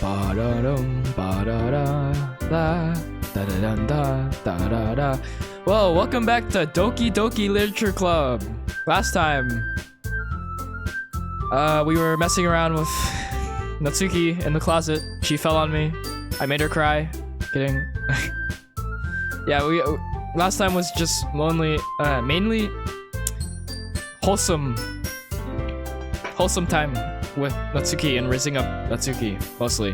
Ba-da-dum, ba-da-da, da, da-da-dum-da, da-da-da. Well, welcome back to Doki Doki Literature Club. Last time, we were messing around with Natsuki in the closet. She fell on me. I made her cry. Kidding. Yeah, last time was just lonely, mainly wholesome time with Natsuki and raising up Natsuki, mostly.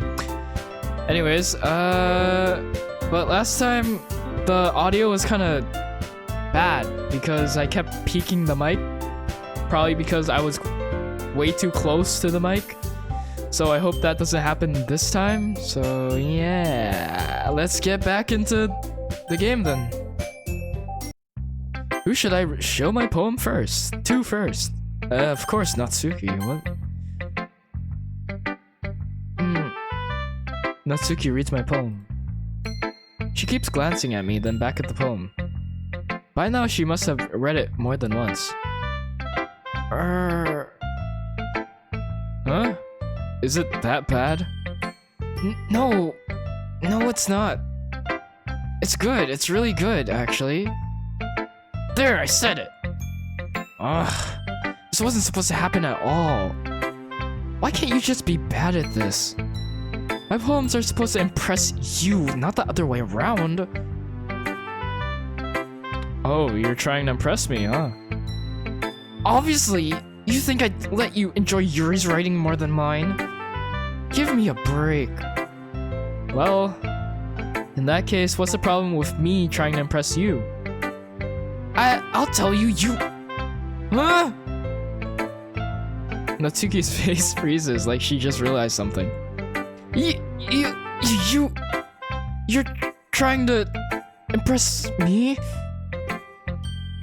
Anyways, but last time the audio was kind of bad because I kept peeking the mic, probably because I was way too close to the mic. So I hope that doesn't happen this time. So yeah, let's get back into the game then. Who should I show my poem first? To first. Of course, Natsuki. What? Natsuki reads my poem. She keeps glancing at me, then back at the poem. By now, she must have read it more than once. Huh? Is it that bad? No, it's not. It's good. It's really good, actually. There, I said it. Ugh, this wasn't supposed to happen at all. Why can't you just be bad at this? My poems are supposed to impress you, not the other way around. Oh, you're trying to impress me, huh? Obviously, you think I'd let you enjoy Yuri's writing more than mine? Give me a break. Well, in that case, what's the problem with me trying to impress you? I'll tell you, Huh? Natsuki's face freezes like she just realized something. You're trying to impress me?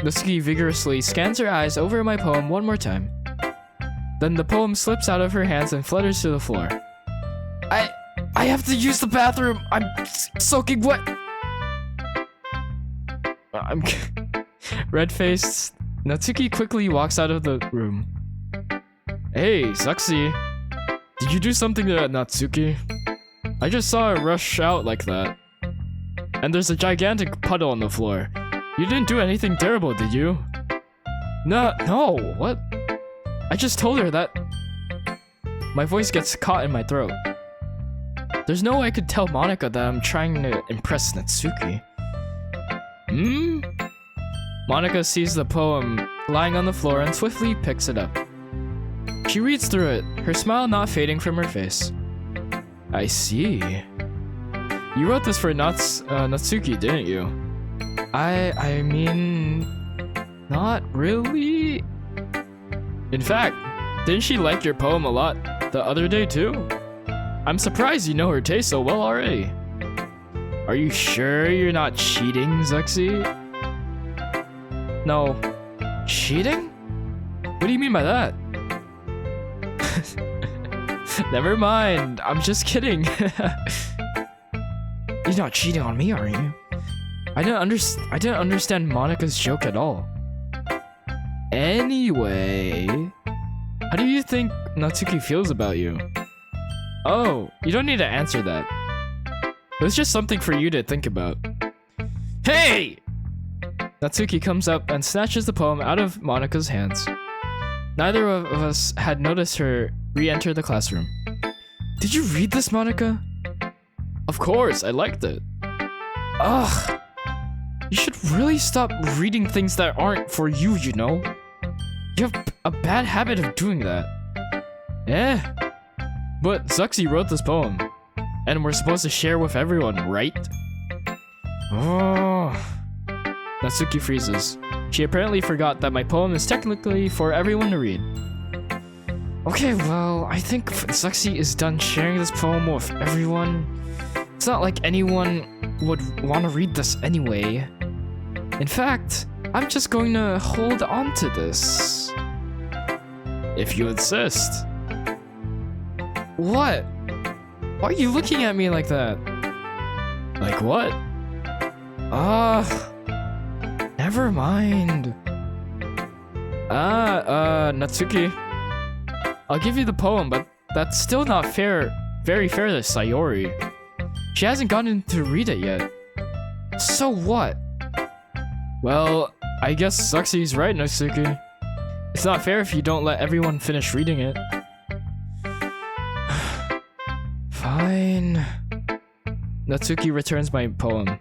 Natsuki vigorously scans her eyes over my poem one more time. Then the poem slips out of her hands and flutters to the floor. I have to use the bathroom. I'm soaking wet. I'm red-faced. Natsuki quickly walks out of the room. Hey, Zuxi. Did you do something to Natsuki? I just saw her rush out like that. And there's a gigantic puddle on the floor. You didn't do anything terrible, did you? No, what? I just told her that... My voice gets caught in my throat. There's no way I could tell Monika that I'm trying to impress Natsuki. Monika sees the poem lying on the floor and swiftly picks it up. She reads through it, her smile not fading from her face. I see. You wrote this for Natsuki, didn't you? I mean... Not really? In fact, didn't she like your poem a lot the other day too? I'm surprised you know her taste so well already. Are you sure you're not cheating, Zuxi? No. Cheating? What do you mean by that? Never mind, I'm just kidding. You're not cheating on me, are you? I didn't understand Monika's joke at all. Anyway, how do you think Natsuki feels about you? Oh, you don't need to answer that. It was just something for you to think about. Hey! Natsuki comes up and snatches the poem out of Monika's hands. Neither of us had noticed her re-enter the classroom. Did you read this, Monika? Of course, I liked it. Ugh. You should really stop reading things that aren't for you, you know? You have a bad habit of doing that. But Zuxi wrote this poem, and we're supposed to share with everyone, right? Oh. Natsuki freezes. She apparently forgot that my poem is technically for everyone to read. Okay, well, I think Zuxi is done sharing this poem with everyone. It's not like anyone would want to read this anyway. In fact, I'm just going to hold on to this. If you insist. What? Why are you looking at me like that? Like what? Never mind. Natsuki. I'll give you the poem, but that's still not fair very fair to Sayori. She hasn't gotten to read it yet. So what? Well, I guess Saxi's right, Natsuki. It's not fair if you don't let everyone finish reading it. Fine. Natsuki returns my poem.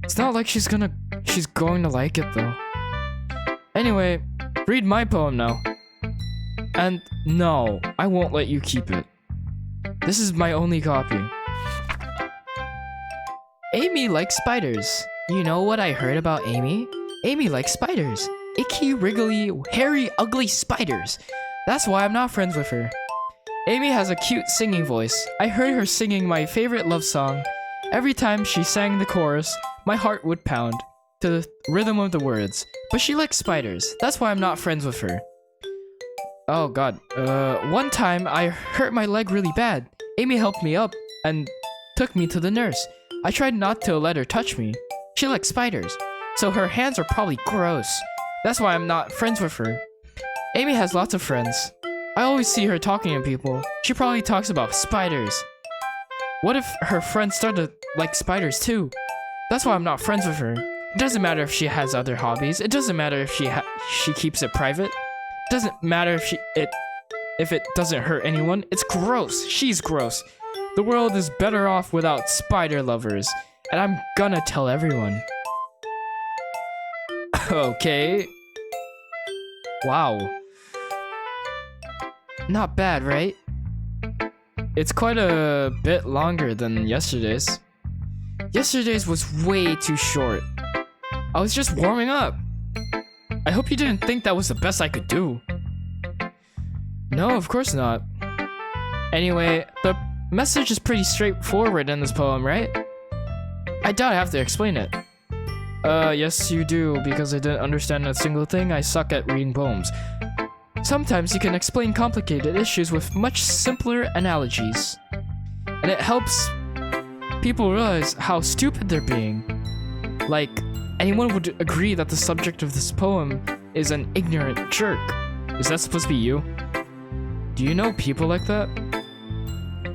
It's not like she's going to like it though. Anyway, read my poem now. And no, I won't let you keep it. This is my only copy. Amy likes spiders. You know what I heard about Amy? Amy likes spiders. Icky, wriggly, hairy, ugly spiders. That's why I'm not friends with her. Amy has a cute singing voice. I heard her singing my favorite love song. Every time she sang the chorus, my heart would pound to the rhythm of the words. But she likes spiders. That's why I'm not friends with her. Oh god. One time I hurt my leg really bad. Amy helped me up and took me to the nurse. I tried not to let her touch me. She likes spiders, so her hands are probably gross. That's why I'm not friends with her. Amy has lots of friends. I always see her talking to people. She probably talks about spiders. What if her friends start to like spiders too? That's why I'm not friends with her. It doesn't matter if she has other hobbies. It doesn't matter if she keeps it private. It doesn't matter if it doesn't hurt anyone. It's gross. She's gross. The world is better off without spider lovers, and I'm gonna tell everyone. Okay. Wow. Not bad, right? It's quite a bit longer than yesterday's. Yesterday's was way too short. I was just warming up. I hope you didn't think that was the best I could do. No, of course not. Anyway, the message is pretty straightforward in this poem, right? I doubt I have to explain it. Yes you do, because I didn't understand a single thing. I suck at reading poems. Sometimes you can explain complicated issues with much simpler analogies. And it helps people realize how stupid they're being. Like, anyone would agree that the subject of this poem is an ignorant jerk. Is that supposed to be you? Do you know people like that?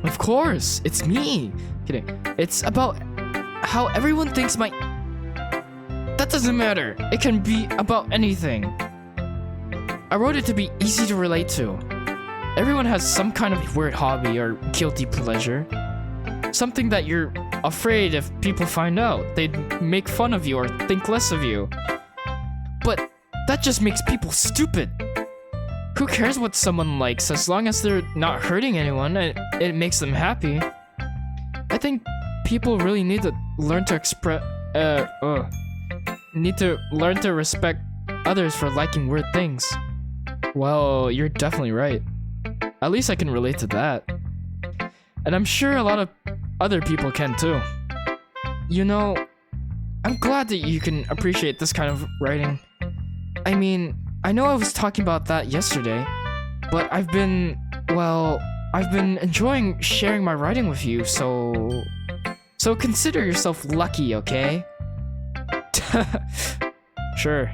Of course, it's me. Kidding. It's about how everyone thinks my... That doesn't matter. It can be about anything. I wrote it to be easy to relate to. Everyone has some kind of weird hobby or guilty pleasure. Something that you're afraid if people find out, they'd make fun of you or think less of you. But that just makes people stupid. Who cares what someone likes as long as they're not hurting anyone and it makes them happy? I think people really need to learn to learn to respect others for liking weird things. Well, you're definitely right. At least I can relate to that. And I'm sure a lot of other people can too. You know, I'm glad that you can appreciate this kind of writing. I mean, I know I was talking about that yesterday, but I've been enjoying sharing my writing with you, so consider yourself lucky, okay? Sure.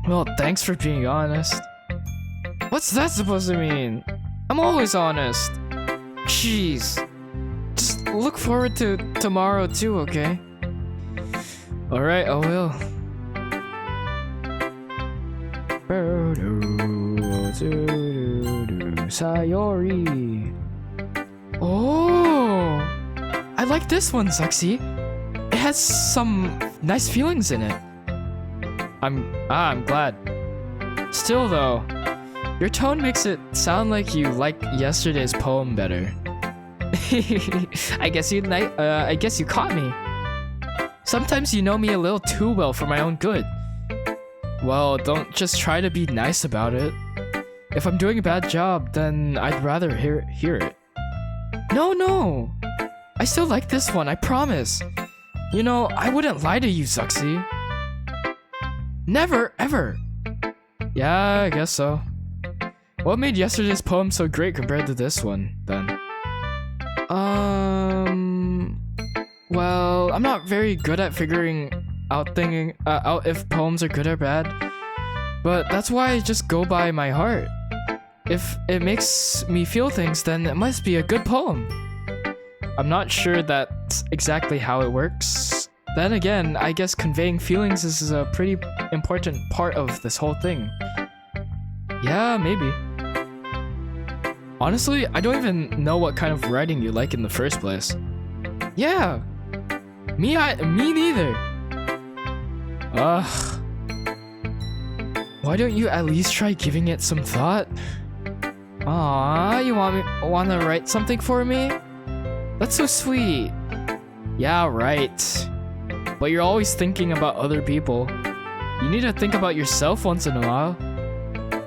Well, thanks for being honest. What's that supposed to mean? I'm always honest. Jeez. Just look forward to tomorrow too, okay? Alright, I will. Sayori. Oh, I like this one, Saxi. It has some nice feelings in it. I'm glad. Still though, your tone makes it sound like you like yesterday's poem better. I guess you caught me. Sometimes you know me a little too well for my own good. Well, don't just try to be nice about it. If I'm doing a bad job, then I'd rather hear it. No. I still like this one, I promise. You know, I wouldn't lie to you, Suxy. Never, ever. Yeah, I guess so. What made yesterday's poem so great compared to this one, then? Well, I'm not very good at figuring out if poems are good or bad, but that's why I just go by my heart. If it makes me feel things, then it must be a good poem. I'm not sure that's exactly how it works. Then again, I guess conveying feelings is a pretty important part of this whole thing. Yeah, maybe. Honestly, I don't even know what kind of writing you like in the first place. Yeah. Me neither. Ugh. Why don't you at least try giving it some thought? Aw, you wanna write something for me? That's so sweet. Yeah, right. But you're always thinking about other people. You need to think about yourself once in a while.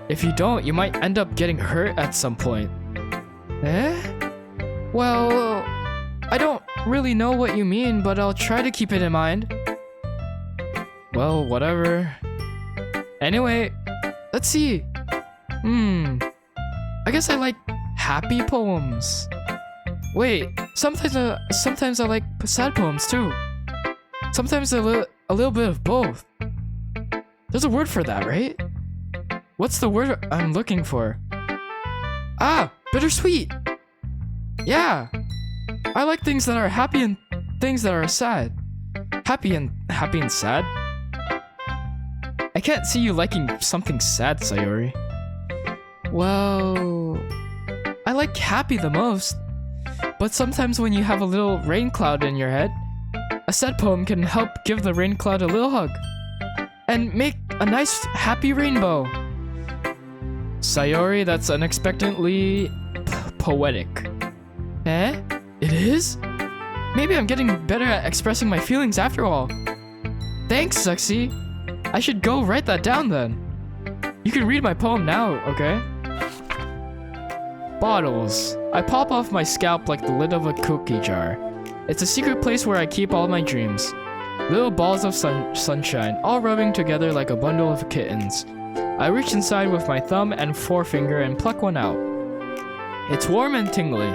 If you don't, you might end up getting hurt at some point. Eh? Well, I don't really know what you mean, but I'll try to keep it in mind. Well, whatever. Anyway, let's see. I guess I like happy poems. Wait, sometimes I like sad poems too. Sometimes a little bit of both. There's a word for that, right? What's the word I'm looking for? Ah, bittersweet. Yeah. I like things that are happy and things that are sad. Happy and sad? I can't see you liking something sad, Sayori. Well, I like happy the most. But sometimes when you have a little rain cloud in your head, a sad poem can help give the rain cloud a little hug and make a nice happy rainbow. Sayori, that's unexpectedly poetic. Eh? It is? Maybe I'm getting better at expressing my feelings after all. Thanks, Sexy. I should go write that down then. You can read my poem now, okay? Bottles. I pop off my scalp like the lid of a cookie jar. It's a secret place where I keep all my dreams. Little balls of sunshine, all rubbing together like a bundle of kittens. I reach inside with my thumb and forefinger and pluck one out. It's warm and tingly,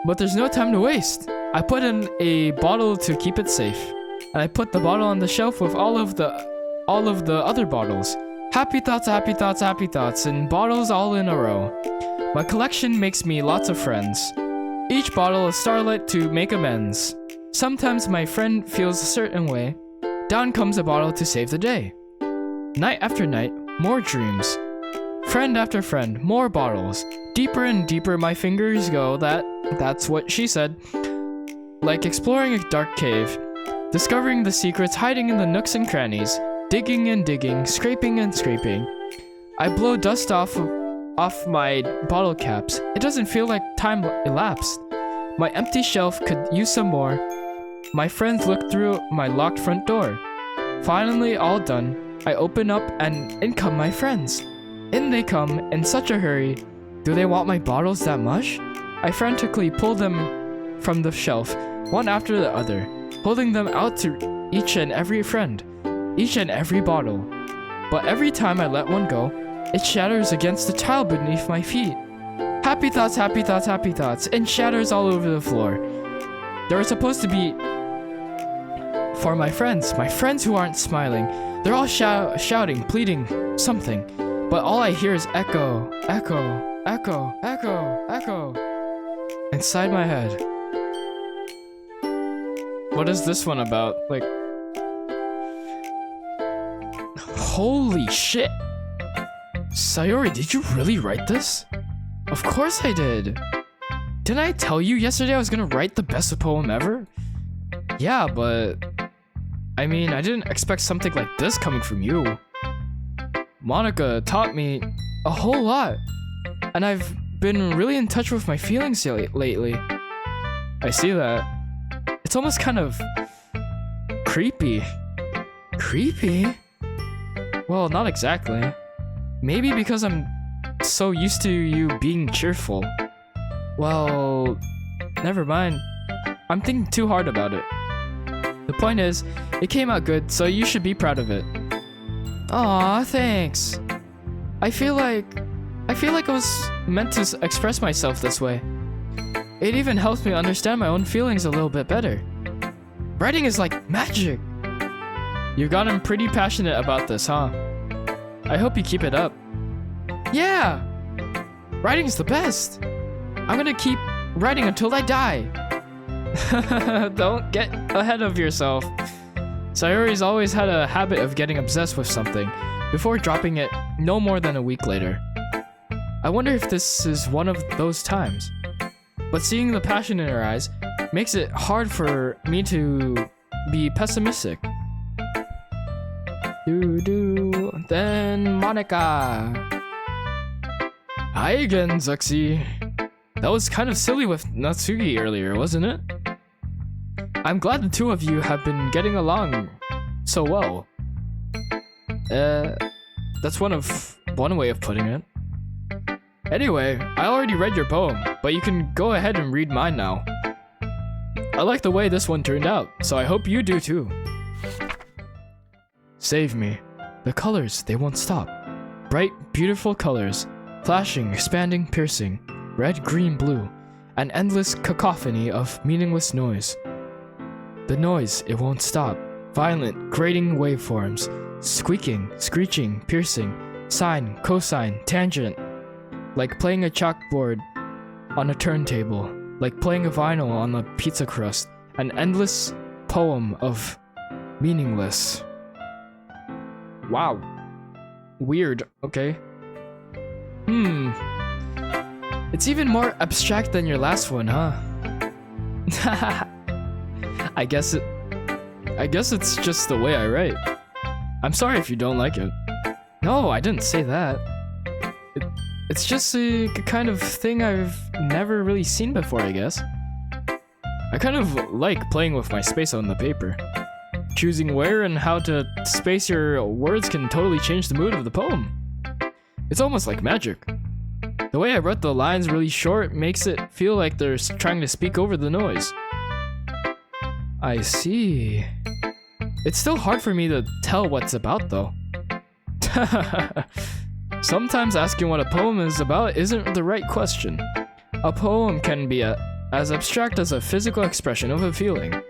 but there's no time to waste. I put in a bottle to keep it safe, and I put the bottle on the shelf with all of the other bottles. Happy thoughts, happy thoughts, happy thoughts, and bottles all in a row. My collection makes me lots of friends. Each bottle a starlight to make amends. Sometimes my friend feels a certain way. Down comes a bottle to save the day. Night after night, more dreams. Friend after friend, more bottles. Deeper and deeper my fingers go, that's what she said. Like exploring a dark cave. Discovering the secrets hiding in the nooks and crannies. Digging and digging, scraping and scraping. I blow dust off my bottle caps. It doesn't feel like time elapsed. My empty shelf could use some more. My friends look through my locked front door. Finally, all done. I open up and in come my friends. In they come in such a hurry. Do they want my bottles that much? I frantically pull them from the shelf, one after the other, holding them out to each and every friend, each and every bottle. But every time I let one go, it shatters against the tile beneath my feet. Happy thoughts, happy thoughts, happy thoughts, and shatters all over the floor. They were supposed to be for my friends who aren't smiling. They're all shouting, pleading, something. But all I hear is echo, echo, echo, echo, echo. Inside my head. What is this one about? Like... Holy shit! Sayori, did you really write this? Of course I did! Didn't I tell you yesterday I was gonna write the best poem ever? Yeah, but... I mean, I didn't expect something like this coming from you. Monica taught me a whole lot, and I've been really in touch with my feelings lately. I see that. It's almost kind of... creepy. Creepy? Well, not exactly. Maybe because I'm so used to you being cheerful. Well, never mind. I'm thinking too hard about it. The point is, it came out good, so you should be proud of it. Aw, thanks. I feel like I was meant to express myself this way. It even helps me understand my own feelings a little bit better. Writing is like magic. You've gotten pretty passionate about this, huh? I hope you keep it up. Yeah! Writing's the best! I'm gonna keep writing until I die. Don't get ahead of yourself. Sayori's always had a habit of getting obsessed with something before dropping it no more than a week later. I wonder if this is one of those times. But seeing the passion in her eyes makes it hard for me to be pessimistic. Then Monica. Hi again, Zuxi. That was kind of silly with Natsuki earlier, wasn't it? I'm glad the two of you have been getting along so well. That's one way of putting it. Anyway, I already read your poem, but you can go ahead and read mine now. I like the way this one turned out, so I hope you do too. Save me. The colors, they won't stop. Bright, beautiful colors, flashing, expanding, piercing, red, green, blue, an endless cacophony of meaningless noise. The noise, it won't stop. Violent, grating waveforms, squeaking, screeching, piercing, sine, cosine, tangent. Like playing a chalkboard on a turntable, like playing a vinyl on a pizza crust, an endless poem of meaningless. Wow. Weird, okay. It's even more abstract than your last one, huh? I guess it's just the way I write. I'm sorry if you don't like it. No, I didn't say that. It's just a kind of thing I've never really seen before, I guess. I kind of like playing with my space on the paper. Choosing where and how to space your words can totally change the mood of the poem. It's almost like magic. The way I wrote the lines really short makes it feel like they're trying to speak over the noise. I see. It's still hard for me to tell what it's about, though. Sometimes asking what a poem is about isn't the right question. A poem can be as abstract as a physical expression of a feeling,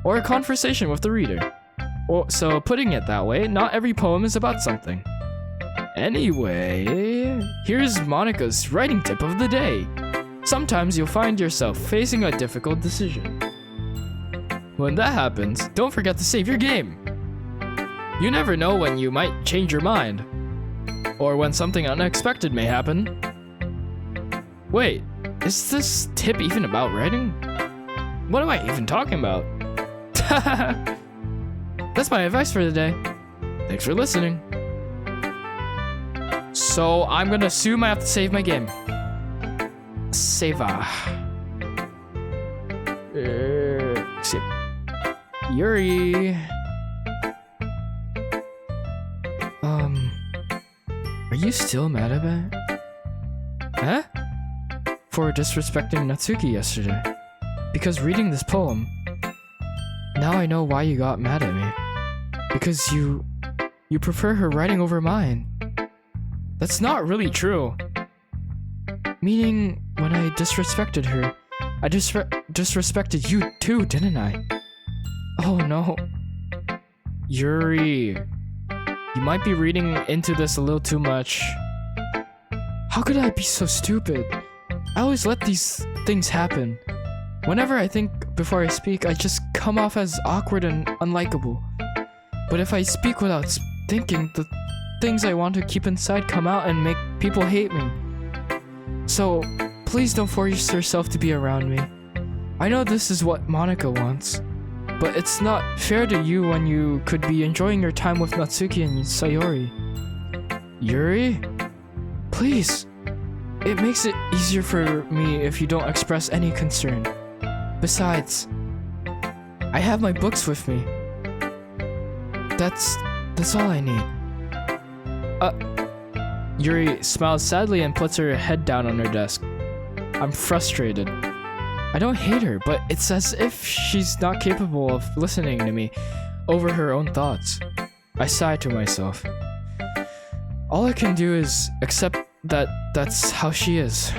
or a conversation with the reader. So putting it that way, not every poem is about something. Anyway, here's Monica's writing tip of the day. Sometimes you'll find yourself facing a difficult decision. When that happens, don't forget to save your game. You never know when you might change your mind, or when something unexpected may happen. Wait, is this tip even about writing? What am I even talking about? That's my advice for the day. Thanks for listening. So I'm gonna assume I have to save my game. Save. Yuri. Are you still mad about it? Huh? For disrespecting Natsuki yesterday. Because reading this poem, now I know why you got mad at me. Because you prefer her writing over mine. That's not really true. Meaning, when I disrespected her, I disrespected you too, didn't I? Oh no. Yuri, you might be reading into this a little too much. How could I be so stupid? I always let these things happen. Whenever I think before I speak, I just come off as awkward and unlikable. But if I speak without thinking, the things I want to keep inside come out and make people hate me. So, please don't force yourself to be around me. I know this is what Monica wants, but it's not fair to you when you could be enjoying your time with Natsuki and Sayori. Yuri? Please. It makes it easier for me if you don't express any concern. Besides, I have my books with me. That's all I need. Yuri smiles sadly and puts her head down on her desk. I'm frustrated. I don't hate her, but it's as if she's not capable of listening to me over her own thoughts. I sigh to myself. All I can do is accept that that's how she is.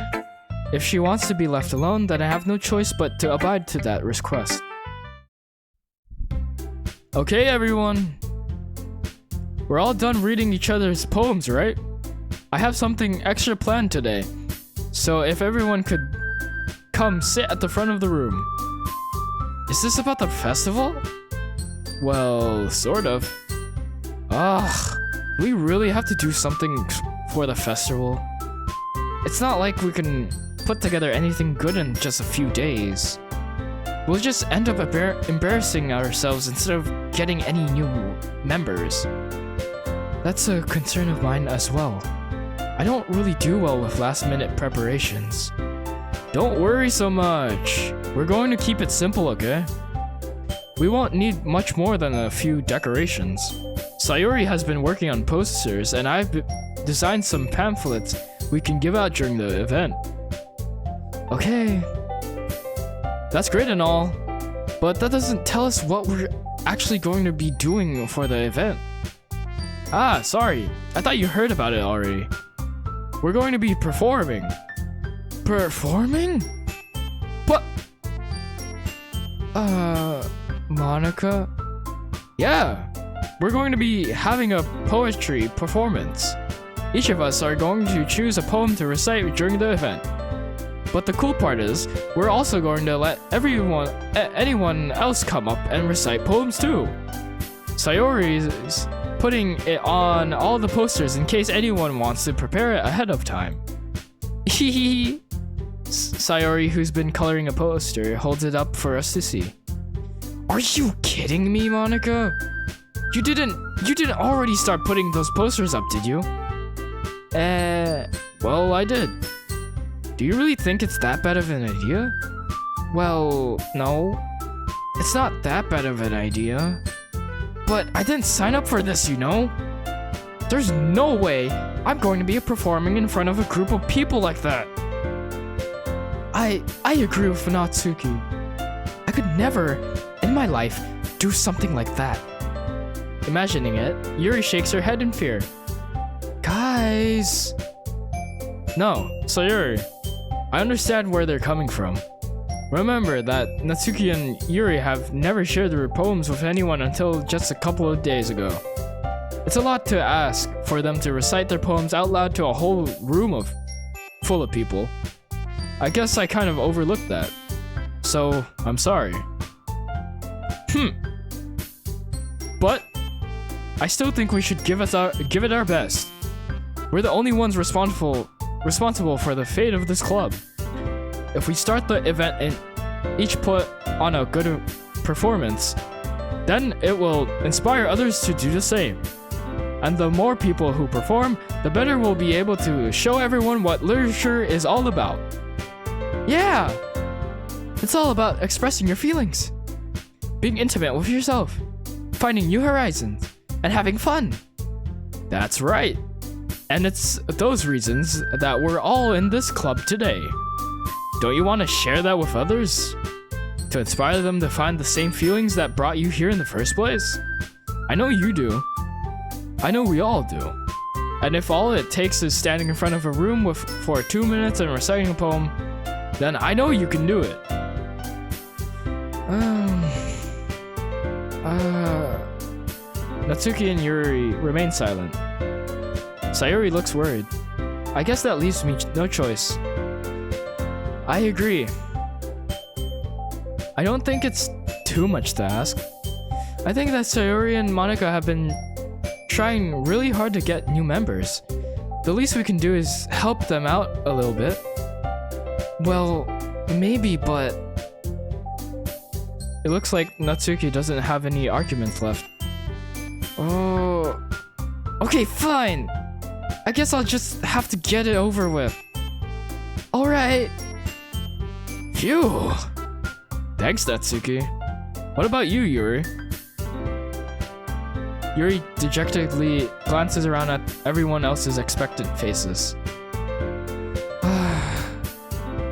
If she wants to be left alone, then I have no choice but to abide to that request. Okay, everyone. We're all done reading each other's poems, right? I have something extra planned today. So if everyone could come sit at the front of the room. Is this about the festival? Well, sort of. Ugh, we really have to do something for the festival. It's not like we can put together anything good in just a few days. We'll just end up embarrassing ourselves instead of getting any new members. That's a concern of mine as well. I don't really do well with last-minute preparations. Don't worry so much. We're going to keep it simple, okay? We won't need much more than a few decorations. Sayori has been working on posters, and I've designed some pamphlets we can give out during the event. Okay. That's great and all, but that doesn't tell us what we're actually going to be doing for the event. Ah, sorry. I thought you heard about it already. We're going to be performing. Performing? What? Monica? Yeah. We're going to be having a poetry performance. Each of us are going to choose a poem to recite during the event. But the cool part is, we're also going to let anyone else come up and recite poems too. Sayori's putting it on all the posters in case anyone wants to prepare it ahead of time. Hehehe. Sayori, who's been coloring a poster, holds it up for us to see. Are you kidding me, Monica? You didn't already start putting those posters up, did you? Well, I did. Do you really think it's that bad of an idea? Well, no. It's not that bad of an idea. But I didn't sign up for this, you know? There's no way I'm going to be performing in front of a group of people like that. I agree with Natsuki. I could never, in my life, do something like that. Imagining it, Yuri shakes her head in fear. Guys! No, Sayori. I understand where they're coming from. Remember that Natsuki and Yuri have never shared their poems with anyone until just a couple of days ago. It's a lot to ask for them to recite their poems out loud to a whole room full of people. I guess I kind of overlooked that. So, I'm sorry. But I still think we should give it our best. We're the only ones responsible for the fate of this club. If we start the event and each put on a good performance, then it will inspire others to do the same. And the more people who perform, the better we'll be able to show everyone what literature is all about. Yeah! It's all about expressing your feelings, being intimate with yourself, finding new horizons, and having fun. That's right. And it's those reasons that we're all in this club today. Don't you want to share that with others? To inspire them to find the same feelings that brought you here in the first place? I know you do. I know we all do. And if all it takes is standing in front of a room for 2 minutes and reciting a poem, then I know you can do it. Natsuki and Yuri remain silent. Sayori looks worried. I guess that leaves me no choice. I agree. I don't think it's too much to ask. I think that Sayori and Monica have been trying really hard to get new members. The least we can do is help them out a little bit. Well, maybe, but it looks like Natsuki doesn't have any arguments left. Oh, okay, fine. I guess I'll just have to get it over with. Alright. Phew. Thanks, Natsuki. What about you, Yuri? Yuri dejectedly glances around at everyone else's expectant faces.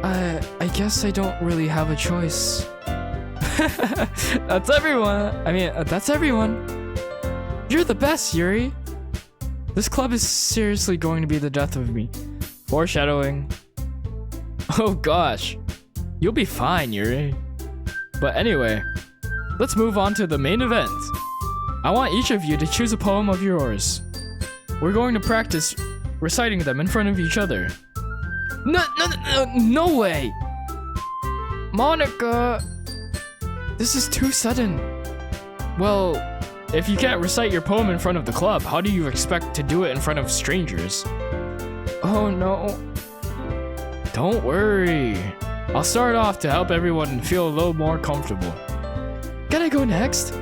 I guess I don't really have a choice. That's everyone. That's everyone. You're the best, Yuri. This club is seriously going to be the death of me. Foreshadowing. Oh gosh. You'll be fine, Yuri. But anyway, let's move on to the main event. I want each of you to choose a poem of yours. We're going to practice reciting them in front of each other. No way! Monica! This is too sudden. Well, if you can't recite your poem in front of the club, how do you expect to do it in front of strangers? Oh no. Don't worry. I'll start off to help everyone feel a little more comfortable. Can I go next?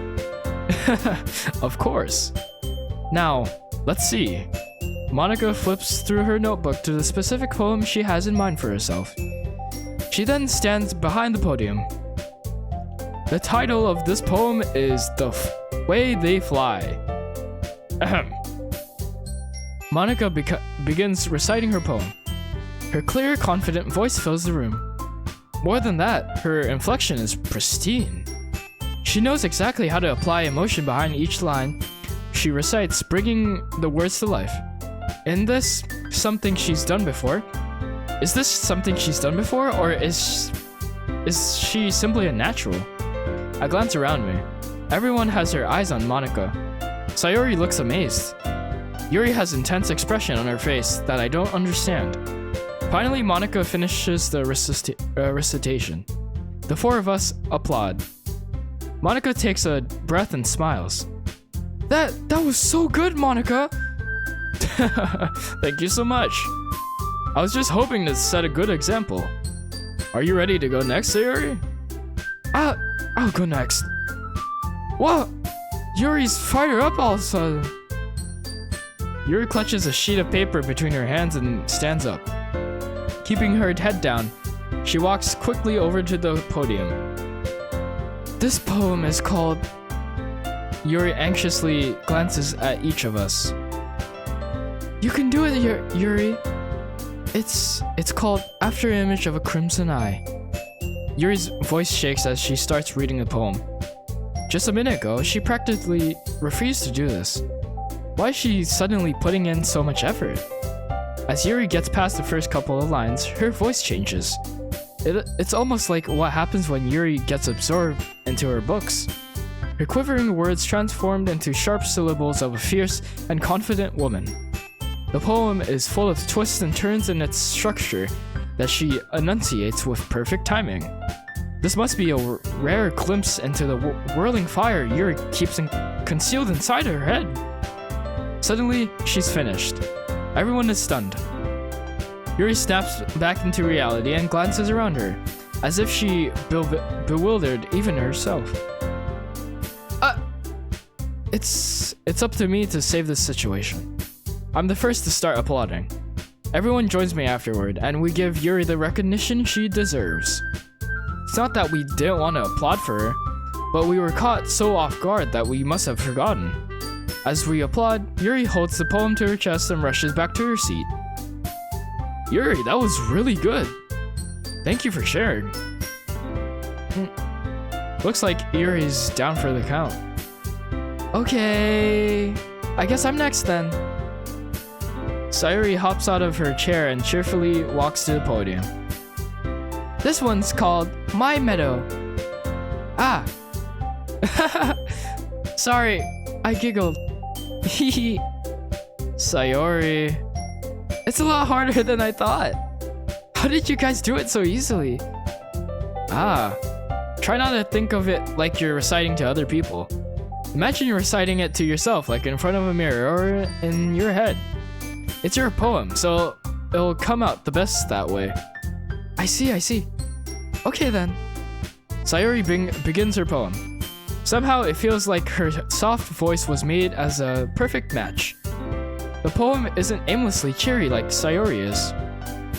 Of course. Now, let's see. Monica flips through her notebook to the specific poem she has in mind for herself. She then stands behind the podium. The title of this poem is The Way They Fly. Ahem. Monica begins reciting her poem. Her clear, confident voice fills the room. More than that, her inflection is pristine. She knows exactly how to apply emotion behind each line she recites, bringing the words to life. Is this something she's done before? Or is she simply a natural? I glance around me. Everyone has their eyes on Monica. Sayori looks amazed. Yuri has intense expression on her face that I don't understand. Finally, Monica finishes the recitation. The four of us applaud. Monica takes a breath and smiles. That was so good, Monica! Thank you so much. I was just hoping to set a good example. Are you ready to go next, Sayori? I'll go next. What? Yuri's fired up all of a sudden. Yuri clutches a sheet of paper between her hands and stands up. Keeping her head down, she walks quickly over to the podium. This poem is called... Yuri anxiously glances at each of us. You can do it, Yuri. It's called After Image of a Crimson Eye. Yuri's voice shakes as she starts reading the poem. Just a minute ago, she practically refused to do this. Why is she suddenly putting in so much effort? As Yuri gets past the first couple of lines, her voice changes. It's almost like what happens when Yuri gets absorbed into her books. Her quivering words transformed into sharp syllables of a fierce and confident woman. The poem is full of twists and turns in its structure that she enunciates with perfect timing. This must be a rare glimpse into the whirling fire Yuri keeps concealed inside her head. Suddenly, she's finished. Everyone is stunned. Yuri snaps back into reality and glances around her, as if she bewildered even herself. It's up to me to save this situation. I'm the first to start applauding. Everyone joins me afterward, and we give Yuri the recognition she deserves. It's not that we didn't want to applaud for her, but we were caught so off guard that we must have forgotten. As we applaud, Yuri holds the poem to her chest and rushes back to her seat. Yuri, that was really good. Thank you for sharing. Looks like Yuri's down for the count. Okay, I guess I'm next then. Sayori hops out of her chair and cheerfully walks to the podium. This one's called My Meadow. Ah. Sorry, I giggled. Hehe. Sayori. It's a lot harder than I thought. How did you guys do it so easily? Ah. Try not to think of it like you're reciting to other people. Imagine you're reciting it to yourself, like in front of a mirror or in your head. It's your poem, so it'll come out the best that way. I see. Okay then. Sayori begins her poem. Somehow it feels like her soft voice was made as a perfect match. The poem isn't aimlessly cheery like Sayori is.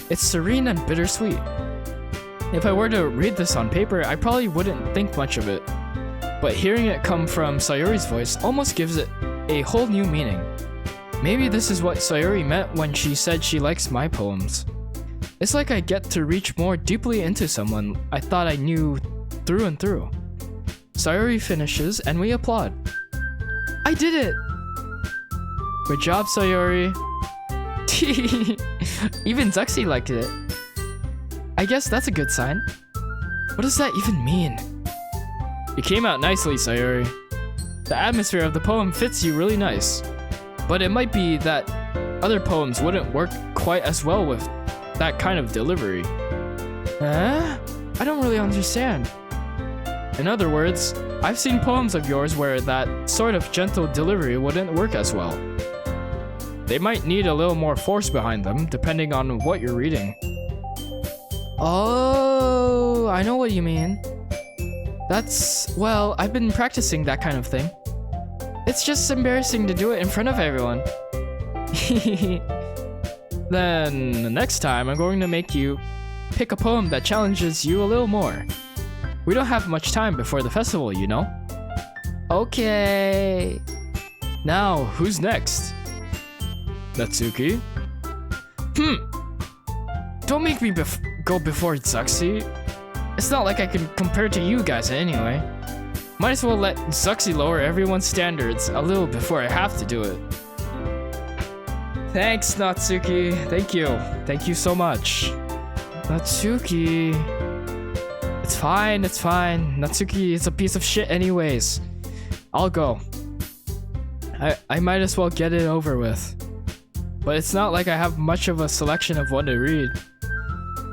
It's serene and bittersweet. If I were to read this on paper, I probably wouldn't think much of it. But hearing it come from Sayori's voice almost gives it a whole new meaning. Maybe this is what Sayori meant when she said she likes my poems. It's like I get to reach more deeply into someone I thought I knew through and through. Sayori finishes and we applaud. I did it! Good job, Sayori. Even Zuxi liked it. I guess that's a good sign. What does that even mean? You came out nicely, Sayori. The atmosphere of the poem fits you really nice. But it might be that other poems wouldn't work quite as well with that kind of delivery. Huh? I don't really understand. In other words, I've seen poems of yours where that sort of gentle delivery wouldn't work as well. They might need a little more force behind them, depending on what you're reading. Oh, I know what you mean. Well, I've been practicing that kind of thing. It's just embarrassing to do it in front of everyone. Then, next time, I'm going to make you pick a poem that challenges you a little more. We don't have much time before the festival, you know? Okay. Now, who's next? Natsuki? Don't make me go before Zuxi. It's not like I can compare to you guys anyway. Might as well let Zuxi lower everyone's standards a little before I have to do it. Thanks, Natsuki. Thank you. Thank you so much. Natsuki. It's fine, it's fine. Natsuki is a piece of shit anyways. I'll go. I might as well get it over with. But it's not like I have much of a selection of what to read.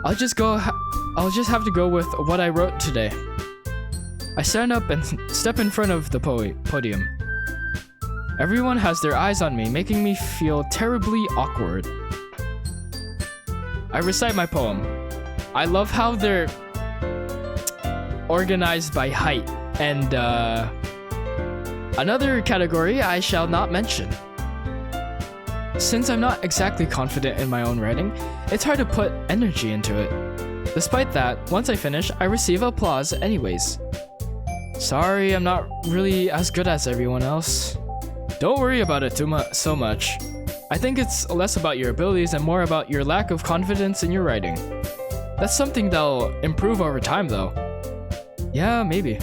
I'll just have to go with what I wrote today. I stand up and step in front of the podium. Everyone has their eyes on me, making me feel terribly awkward. I recite my poem. I love how they're organized by height and another category I shall not mention. Since I'm not exactly confident in my own writing, it's hard to put energy into it. Despite that, once I finish, I receive applause anyways. Sorry, I'm not really as good as everyone else. Don't worry about it so much. I think it's less about your abilities and more about your lack of confidence in your writing. That's something that'll improve over time though. Yeah, maybe.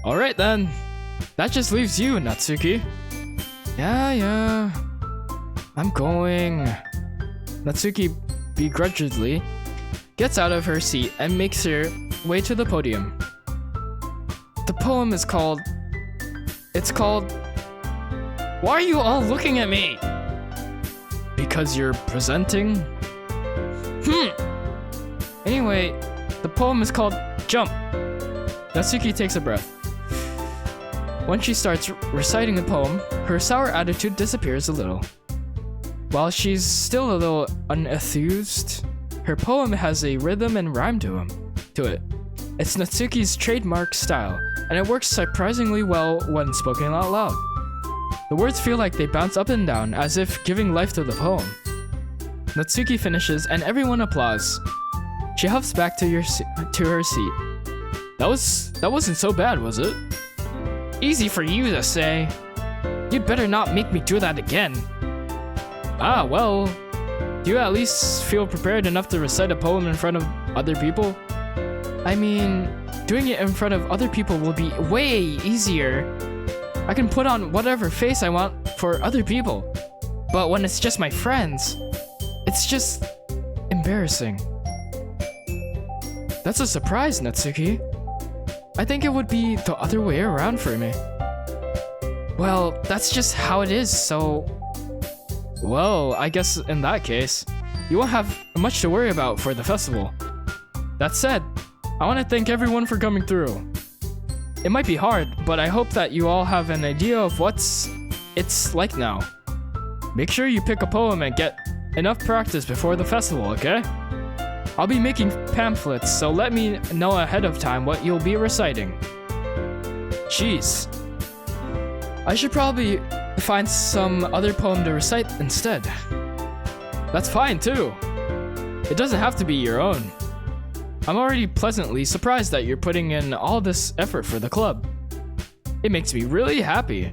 Alright then. That just leaves you, Natsuki. Yeah. I'm going. Natsuki begrudgingly gets out of her seat and makes her way to the podium. The poem is called... Why are you all looking at me? Because you're presenting? Anyway, the poem is called Jump. Natsuki takes a breath. When she starts reciting the poem, her sour attitude disappears a little. While she's still a little unenthused, her poem has a rhythm and rhyme to it. It's Natsuki's trademark style, and it works surprisingly well when spoken out loud. The words feel like they bounce up and down, as if giving life to the poem. Natsuki finishes, and everyone applauds. She huffs back to her seat. That wasn't so bad, was it? Easy for you to say. You'd better not make me do that again. Ah, well, do you at least feel prepared enough to recite a poem in front of other people? I mean, doing it in front of other people will be way easier. I can put on whatever face I want for other people. But when it's just my friends, it's just embarrassing. That's a surprise, Natsuki. I think it would be the other way around for me. Well, that's just how it is, so... Well, I guess in that case, you won't have much to worry about for the festival. That said, I want to thank everyone for coming through. It might be hard, but I hope that you all have an idea of it's like now. Make sure you pick a poem and get enough practice before the festival, okay? I'll be making pamphlets, so let me know ahead of time what you'll be reciting. Jeez. I should probably find some other poem to recite instead. That's fine too. It doesn't have to be your own. I'm already pleasantly surprised that you're putting in all this effort for the club. It makes me really happy.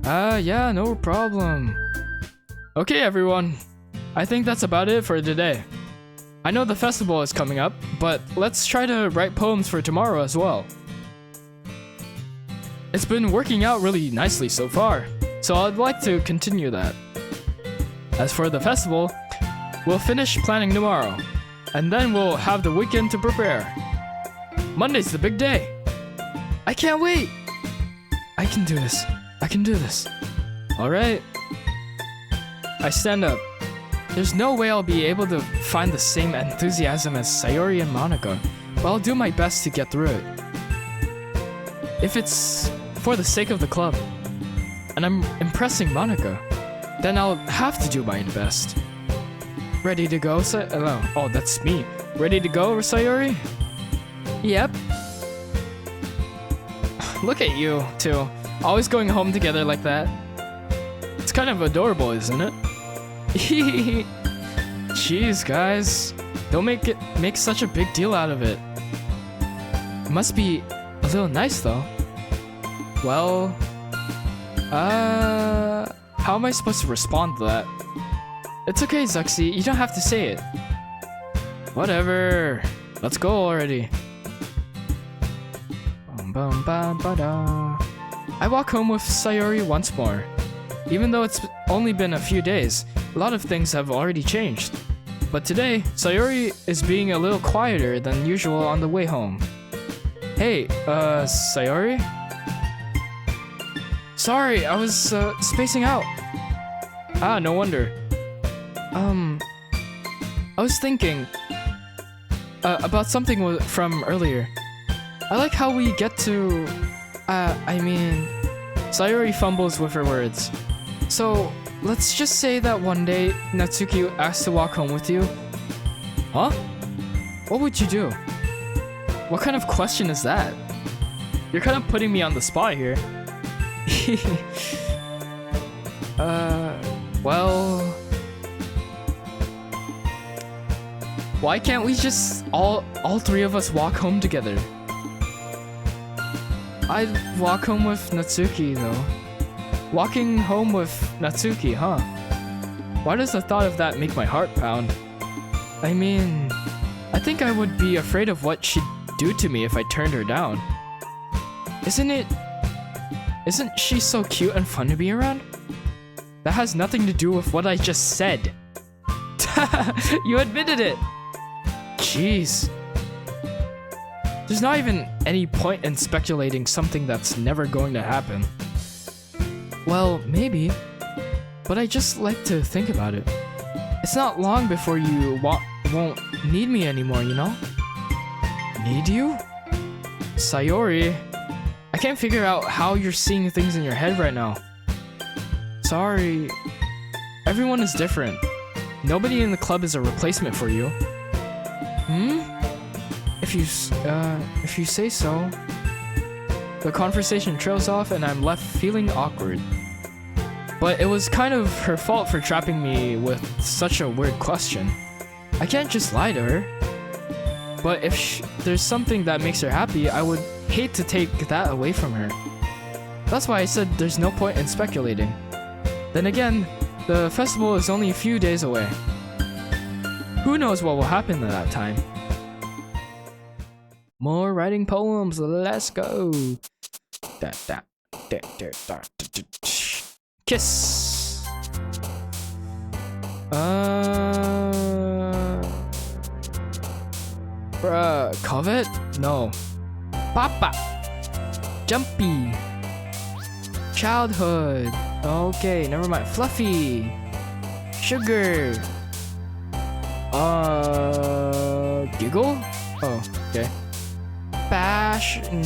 Yeah, no problem. Okay, everyone. I think that's about it for today. I know the festival is coming up, but let's try to write poems for tomorrow as well. It's been working out really nicely so far, so I'd like to continue that. As for the festival, we'll finish planning tomorrow, and then we'll have the weekend to prepare. Monday's the big day. I can't wait. I can do this. I can do this. Alright. I stand up. There's no way I'll be able to find the same enthusiasm as Sayori and Monica, but I'll do my best to get through it. If it's for the sake of the club, and I'm impressing Monica, then I'll have to do my best. Ready to go, oh, that's me. Ready to go, Sayori? Yep. Look at you, two. Always going home together like that. It's kind of adorable, isn't it? Jeez, guys. Don't make such a big deal out of it. It must be a little nice, though. Well... how am I supposed to respond to that? It's okay, Zuxi. You don't have to say it. Whatever. Let's go already. I walk home with Sayori once more. Even though it's only been a few days, a lot of things have already changed. But today, Sayori is being a little quieter than usual on the way home. Hey, Sayori? Sorry, I was, spacing out. Ah, no wonder. I was thinking, about something from earlier. I like how we get to, Sayori fumbles with her words. So, let's just say that one day, Natsuki asks to walk home with you. Huh? What would you do? What kind of question is that? You're kind of putting me on the spot here. Well... Why can't we just all three of us walk home together? I'd walk home with Natsuki, though. Walking home with Natsuki, huh? Why does the thought of that make my heart pound? I mean, I think I would be afraid of what she'd do to me if I turned her down. Isn't she so cute and fun to be around? That has nothing to do with what I just said. You admitted it! Jeez. There's not even any point in speculating something that's never going to happen. Well, maybe. But I just like to think about it. It's not long before you won't need me anymore, you know? Need you? Sayori, I can't figure out how you're seeing things in your head right now. Sorry. Everyone is different. Nobody in the club is a replacement for you. If you say so. The conversation trails off and I'm left feeling awkward. But it was kind of her fault for trapping me with such a weird question. I can't just lie to her. But if there's something that makes her happy, I would hate to take that away from her. That's why I said there's no point in speculating. Then again, the festival is only a few days away. Who knows what will happen at that time? More writing poems, let's go. Kiss. Bruh, covet? No. Papa. Jumpy. Childhood. Okay, never mind. Fluffy. Sugar. Giggle? Oh, okay.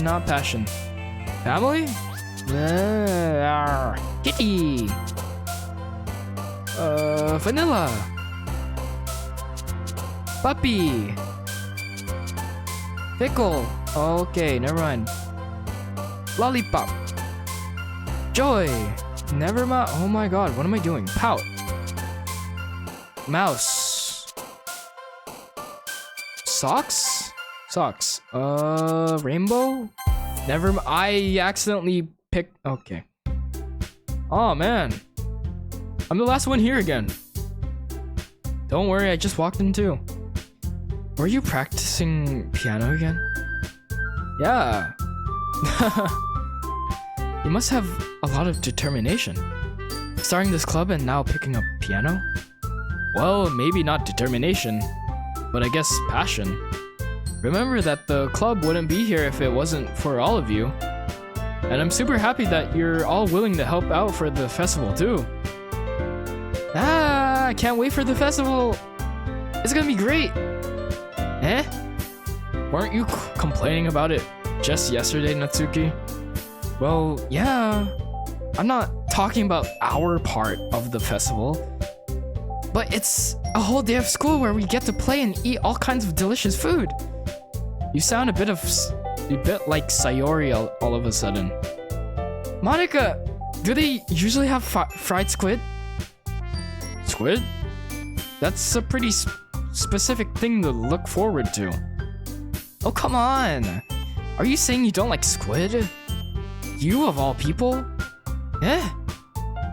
Not passion. Family? Kitty. Vanilla. Puppy. Pickle. Okay, never mind. Lollipop. Joy. Never mind. Oh my god, what am I doing? Pout. Mouse. Socks? Socks. Rainbow? Never mind. I accidentally picked. Okay. Oh man. I'm the last one here again. Don't worry, I just walked in too. Were you practicing piano again? Yeah. You must have a lot of determination. Starting this club and now picking up piano? Well, maybe not determination, but I guess passion. Remember that the club wouldn't be here if it wasn't for all of you. And I'm super happy that you're all willing to help out for the festival too. Ah, I can't wait for the festival. It's gonna be great. Eh? Weren't you complaining about it just yesterday, Natsuki? Well, yeah. I'm not talking about our part of the festival, but it's a whole day of school where we get to play and eat all kinds of delicious food. You sound a bit like Sayori all of a sudden. Monica, do they usually have fried squid? Squid? That's a pretty specific thing to look forward to. Oh, come on. Are you saying you don't like squid? You of all people? Eh?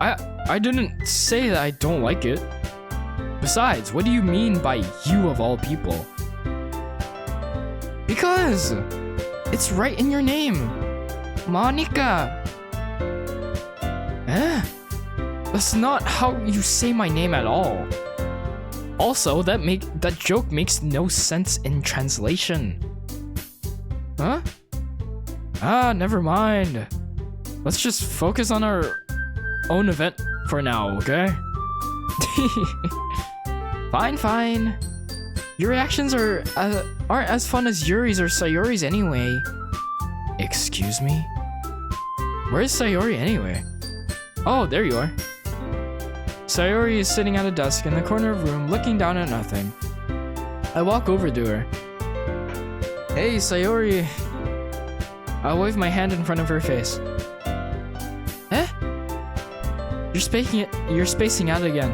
I didn't say that I don't like it. Besides, what do you mean by you of all people? Because it's right in your name. Monica. Eh? That's not how you say my name at all. Also, that joke makes no sense in translation. Huh? Ah, never mind. Let's just focus on our own event for now, okay? Fine. Your reactions aren't as fun as Yuri's or Sayori's anyway. Excuse me? Where's Sayori anyway? Oh, there you are. Sayori is sitting at a desk in the corner of the room looking down at nothing. I walk over to her. Hey, Sayori. I wave my hand in front of her face. Eh? You're spacing out again.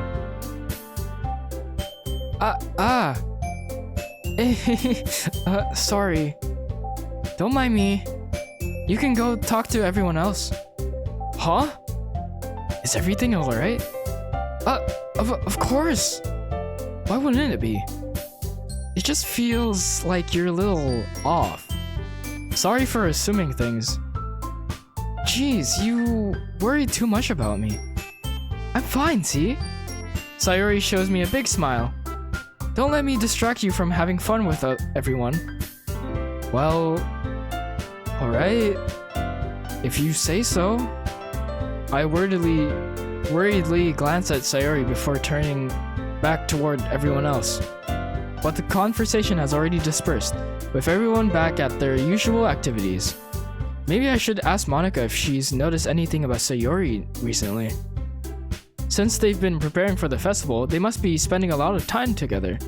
Sorry. Don't mind me. You can go talk to everyone else. Huh? Is everything alright? Of course. Why wouldn't it be? It just feels like you're a little off. Sorry for assuming things. Jeez, you worry too much about me. I'm fine, see? Sayori shows me a big smile. Don't let me distract you from having fun with everyone. Well, alright. If you say so. I worriedly glance at Sayori before turning back toward everyone else. But the conversation has already dispersed, with everyone back at their usual activities. Maybe I should ask Monica if she's noticed anything about Sayori recently. Since they've been preparing for the festival, they must be spending a lot of time together.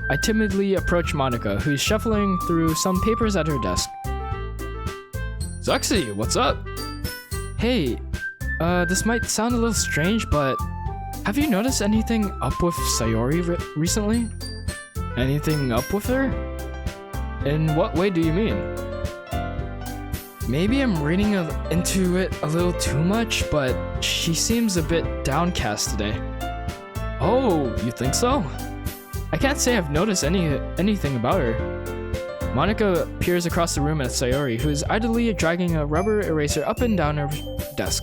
I timidly approach Monica, who's shuffling through some papers at her desk. Zuxi, what's up? Hey, this might sound a little strange, but have you noticed anything up with Sayori recently? Anything up with her? In what way do you mean? Maybe I'm reading into it a little too much, but she seems a bit downcast today. Oh, you think so? I can't say I've noticed anything about her. Monica peers across the room at Sayori, who is idly dragging a rubber eraser up and down her desk.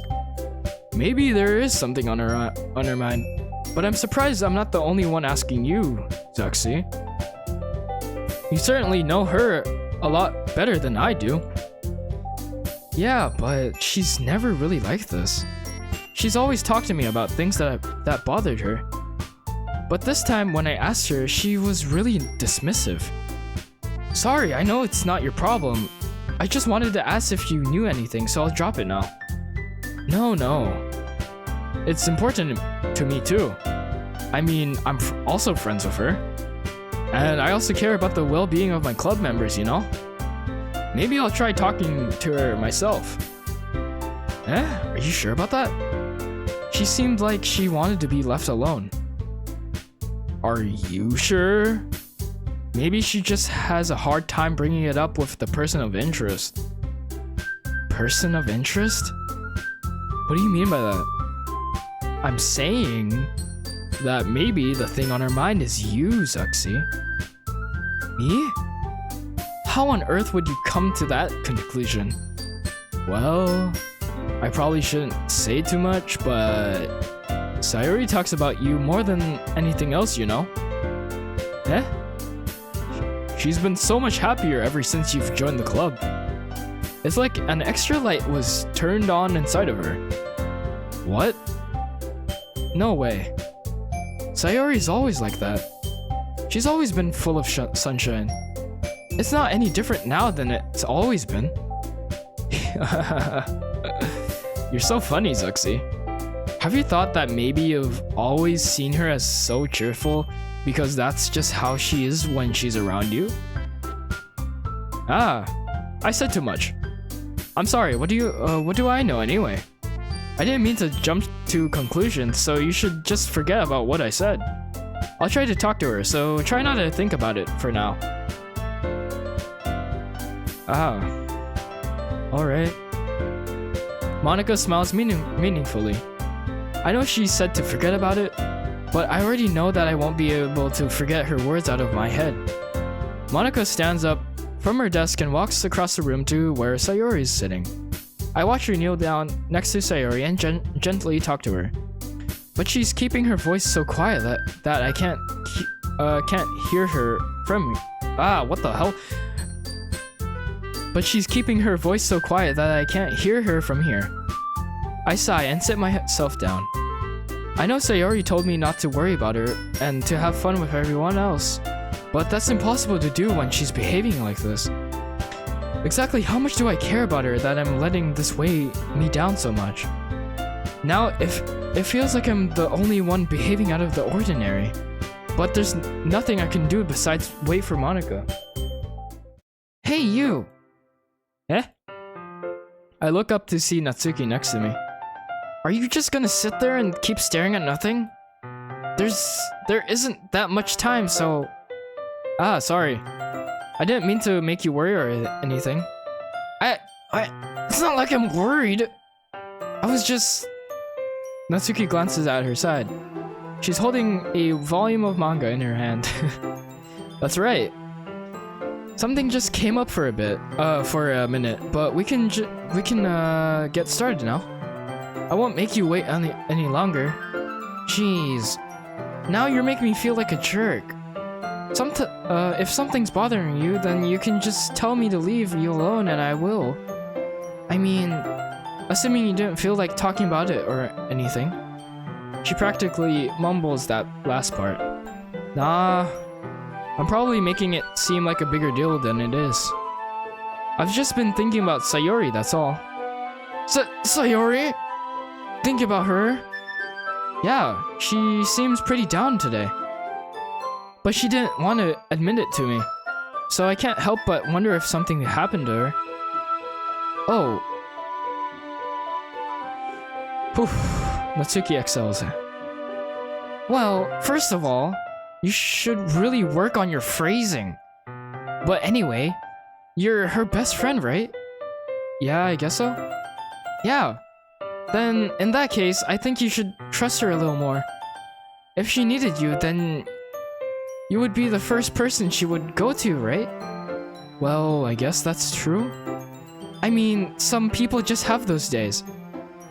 Maybe there is something on her mind, but I'm surprised I'm not the only one asking you, Zuxi. You certainly know her a lot better than I do. Yeah, but she's never really like this. She's always talked to me about things that bothered her. But this time when I asked her, she was really dismissive. Sorry, I know it's not your problem. I just wanted to ask if you knew anything, so I'll drop it now. No. It's important to me too. I mean, I'm also friends with her. And I also care about the well-being of my club members, you know? Maybe I'll try talking to her myself. Are you sure about that? She seemed like she wanted to be left alone. Are you sure? Maybe she just has a hard time bringing it up with the person of interest. Person of interest? What do you mean by that? I'm saying that maybe the thing on her mind is you, Zuxi. Me? How on earth would you come to that conclusion? Well, I probably shouldn't say too much, but Sayori talks about you more than anything else, you know? She's been so much happier ever since you've joined the club. It's like an extra light was turned on inside of her. What? No way. Sayori's always like that. She's always been full of sunshine. It's not any different now than it's always been. You're so funny, Zuxi. Have you thought that maybe you've always seen her as so cheerful because that's just how she is when she's around you? Ah, I said too much. I'm sorry, what do I know anyway? I didn't mean to jump to conclusions, so you should just forget about what I said. I'll try to talk to her, so try not to think about it for now. Ah, alright. Monica smiles meaningfully. I know she said to forget about it, but I already know that I won't be able to forget her words out of my head. Monica stands up from her desk and walks across the room to where Sayori is sitting. I watch her kneel down next to Sayori and gently talk to her. But she's keeping her voice so quiet that I can't hear her from me. Ah, what the hell? But she's keeping her voice so quiet that I can't hear her from here. I sigh and sit myself down. I know Sayori told me not to worry about her and to have fun with everyone else, but that's impossible to do when she's behaving like this. Exactly how much do I care about her that I'm letting this weigh me down so much? Now, it feels like I'm the only one behaving out of the ordinary, but there's nothing I can do besides wait for Monica. Hey, you! Eh? I look up to see Natsuki next to me. Are you just gonna sit there and keep staring at nothing? There isn't that much time, so... Ah, sorry. I didn't mean to make you worry or anything. It's not like I'm worried. I was just... Natsuki glances at her side. She's holding a volume of manga in her hand. That's right. Something just came up for a minute, but we can get started now. I won't make you wait any longer. Jeez. Now you're making me feel like a jerk. If something's bothering you, then you can just tell me to leave you alone and I will. I mean, assuming you didn't feel like talking about it or anything. She practically mumbles that last part. Nah, I'm probably making it seem like a bigger deal than it is. I've just been thinking about Sayori, that's all. Sayori? Think about her? Yeah, she seems pretty down today. But she didn't want to admit it to me. So I can't help but wonder if something happened to her. Oh. Whew. Natsuki exhales. Well, first of all, you should really work on your phrasing. But anyway, you're her best friend, right? Yeah, I guess so. Yeah. Then, in that case, I think you should trust her a little more. If she needed you, then you would be the first person she would go to, right? Well, I guess that's true. I mean, some people just have those days.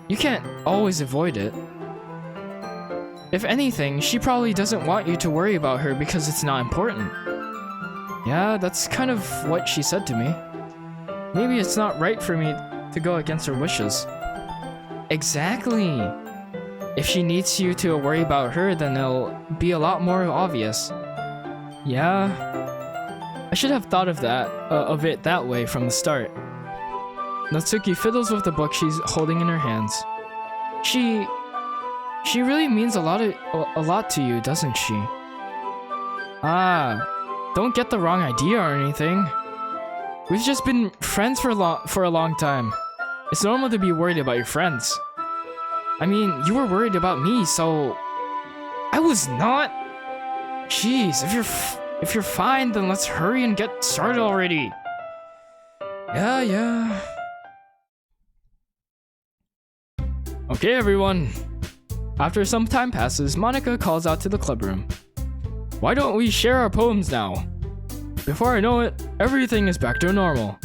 You can't always avoid it. If anything, she probably doesn't want you to worry about her because it's not important. Yeah, that's kind of what she said to me. Maybe it's not right for me to go against her wishes. Exactly. If she needs you to worry about her, then it'll be a lot more obvious. Yeah. I should have thought of it that way from the start. Natsuki fiddles with the book she's holding in her hands. She really means a lot to you, doesn't she? Ah, don't get the wrong idea or anything. We've just been friends for a long time. It's normal to be worried about your friends. I mean, you were worried about me, so I was not. Jeez, if you're fine, then let's hurry and get started already. Yeah. Okay, everyone. After some time passes, Monica calls out to the club room. Why don't we share our poems now? Before I know it, everything is back to normal.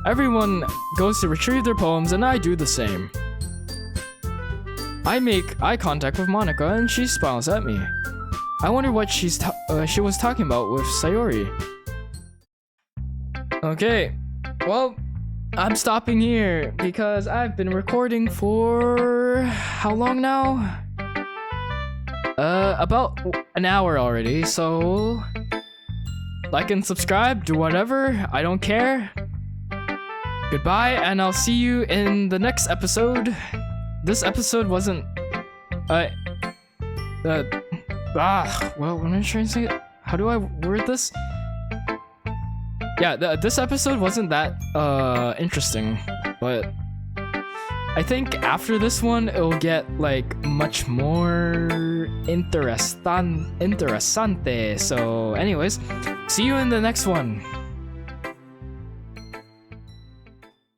Everyone goes to retrieve their poems and I do the same. I make eye contact with Monica and she smiles at me. I wonder what she was talking about with Sayori. Okay, well, I'm stopping here because I've been recording for how long now? About an hour already, so Like and subscribe, do whatever, I don't care. Goodbye, and I'll see you in the next episode. This episode wasn't... well, what am I trying to say? How do I word this? Yeah, this episode wasn't that interesting, but I think after this one it'll get like much more interesante. So anyways, see you in the next one.